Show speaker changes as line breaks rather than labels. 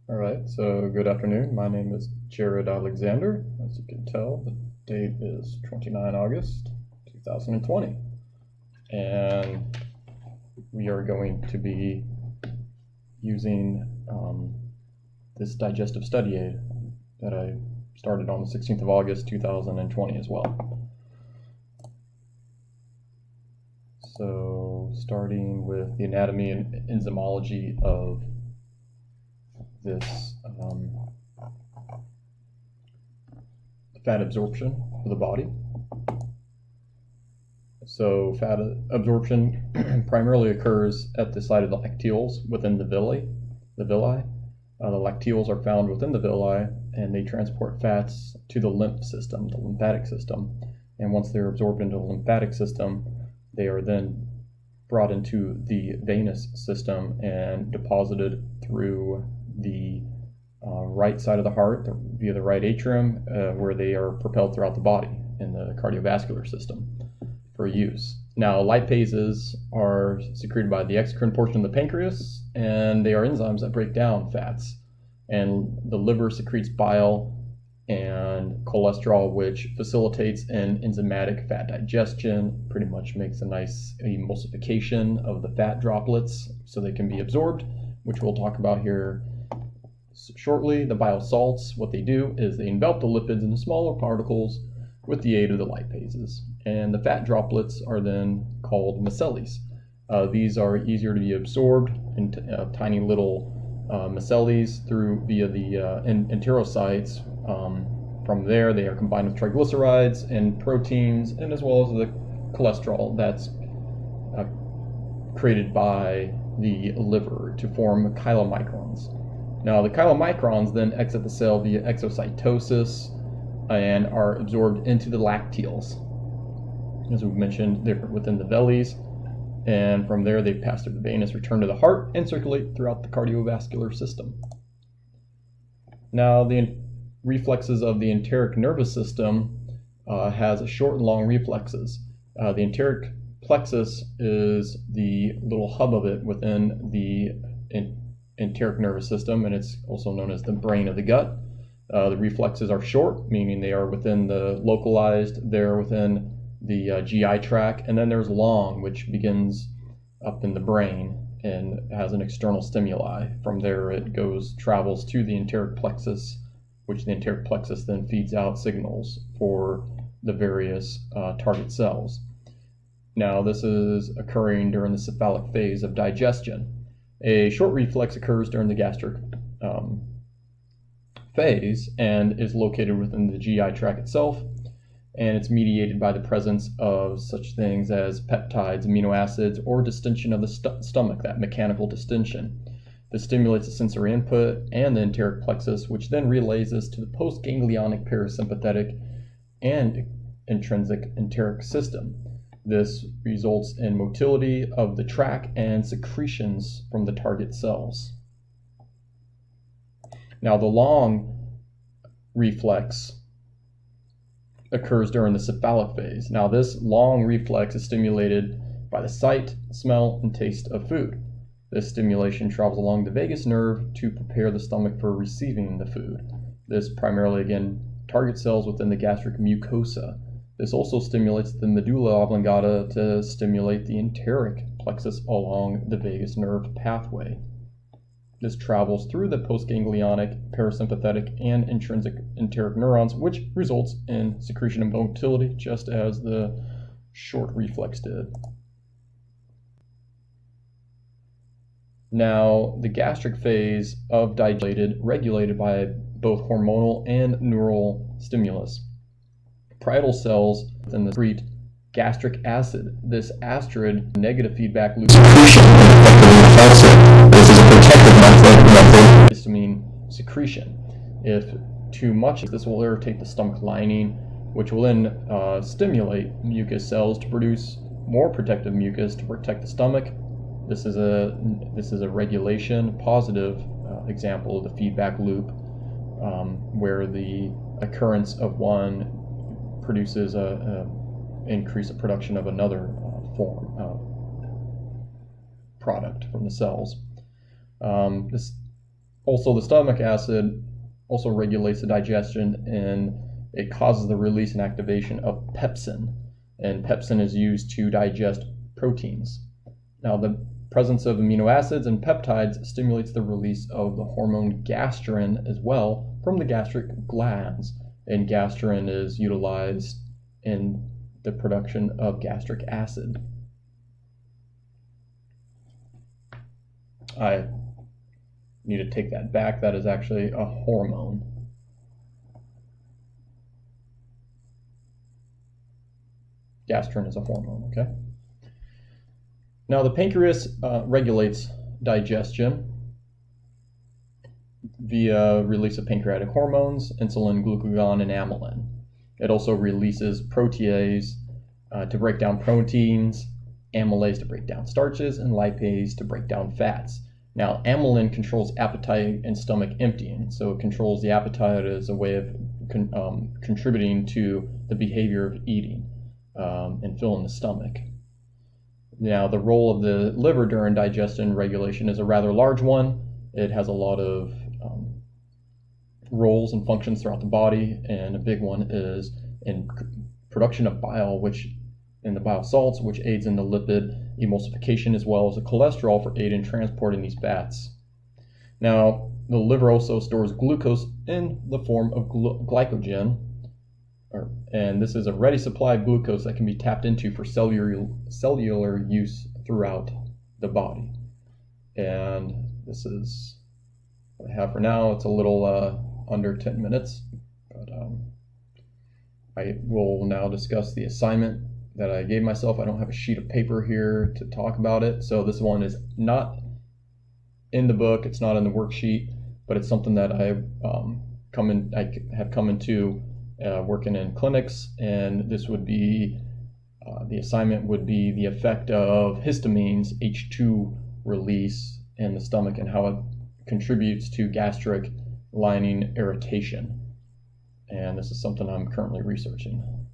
All right, so good afternoon. My name is Jared Alexander. As you can tell, the date is 29 August 2020. And we are going to be using this digestive study aid that I started on the 16th of August 2020 as well. So starting with the anatomy and enzymology of this fat absorption for the body. So fat absorption primarily occurs at the site of the lacteals within the villi. The lacteals are found within the villi, and they transport fats to the lymph system, the lymphatic system. And once they're absorbed into the lymphatic system, they are then brought into the venous system and deposited through the right side of the heart via the right atrium, where they are propelled throughout the body in the cardiovascular system for use. Now, lipases are secreted by the exocrine portion of the pancreas, and they are enzymes that break down fats. And the liver secretes bile and cholesterol, which facilitates an enzymatic fat digestion, pretty much makes a nice emulsification of the fat droplets so they can be absorbed, which we'll talk about here shortly. The bile salts, what they do is they envelop the lipids into smaller particles with the aid of the lipases. And the fat droplets are then called micelles. These are easier to be absorbed in tiny little micelles via the enterocytes. From there, they are combined with triglycerides and proteins, and as well as the cholesterol that's created by the liver to form chylomicrons. Now, the chylomicrons then exit the cell via exocytosis and are absorbed into the lacteals. As we mentioned, they're within the villi, and from there they pass through the venous, return to the heart, and circulate throughout the cardiovascular system. Now, the reflexes of the enteric nervous system has short and long reflexes. The enteric plexus is the little hub of it within the enteric nervous system, and it's also known as the brain of the gut. The reflexes are short, meaning they are within the localized, they're within the GI tract, and then there's long, which begins up in the brain and has an external stimuli. From there it travels to the enteric plexus, which the enteric plexus then feeds out signals for the various target cells. Now, this is occurring during the cephalic phase of digestion. A short reflex occurs during the gastric phase and is located within the GI tract itself, and it's mediated by the presence of such things as peptides, amino acids, or distension of the stomach, that mechanical distension. This stimulates the sensory input and the enteric plexus, which then relays this to the postganglionic parasympathetic and intrinsic enteric system. This results in motility of the tract and secretions from the target cells. Now, the long reflex occurs during the cephalic phase. Now, this long reflex is stimulated by the sight, smell, and taste of food. This stimulation travels along the vagus nerve to prepare the stomach for receiving the food. This primarily, again, targets cells within the gastric mucosa. This also stimulates the medulla oblongata to stimulate the enteric plexus along the vagus nerve pathway. This travels through the postganglionic, parasympathetic, and intrinsic enteric neurons, which results in secretion and motility, just as the short reflex did. Now, the gastric phase of digestion regulated by both hormonal and neural stimulus. Parietal cells within the secrete gastric acid. This acid negative feedback loop. This is a protective method histamine secretion. If too much, this will irritate the stomach lining, which will then stimulate mucus cells to produce more protective mucus to protect the stomach. This is a regulation, positive example of the feedback loop, where the occurrence of one produces a increase of production of another form of product from the cells. This Also, the stomach acid also regulates the digestion, and it causes the release and activation of pepsin. And pepsin is used to digest proteins. Now, the presence of amino acids and peptides stimulates the release of the hormone gastrin as well from the gastric glands. And gastrin is utilized in the production of gastric acid. I need to take that back. That is actually a hormone. Gastrin is a hormone, okay? Now, the pancreas regulates digestion via release of pancreatic hormones, insulin, glucagon, and amylin. It also releases protease to break down proteins, amylase to break down starches, and lipase to break down fats. Now, amylin controls appetite and stomach emptying, so it controls the appetite as a way of contributing to the behavior of eating and filling the stomach. Now, the role of the liver during digestion regulation is a rather large one. It has a lot of roles and functions throughout the body, and a big one is in production of bile, which in the bile salts, which aids in the lipid emulsification, as well as the cholesterol for aid in transporting these fats. Now, the liver also stores glucose in the form of glycogen, and this is a ready supply of glucose that can be tapped into for cellular use throughout the body. And this is what I have for now. It's a little under 10 minutes, but I will now discuss the assignment that I gave myself. I don't have a sheet of paper here to talk about it, so this one is not in the book, it's not in the worksheet, but it's something that I have come into working in clinics, and this would be the assignment would be the effect of histamines H2 release in the stomach and how it contributes to gastric lining irritation. And this is something I'm currently researching.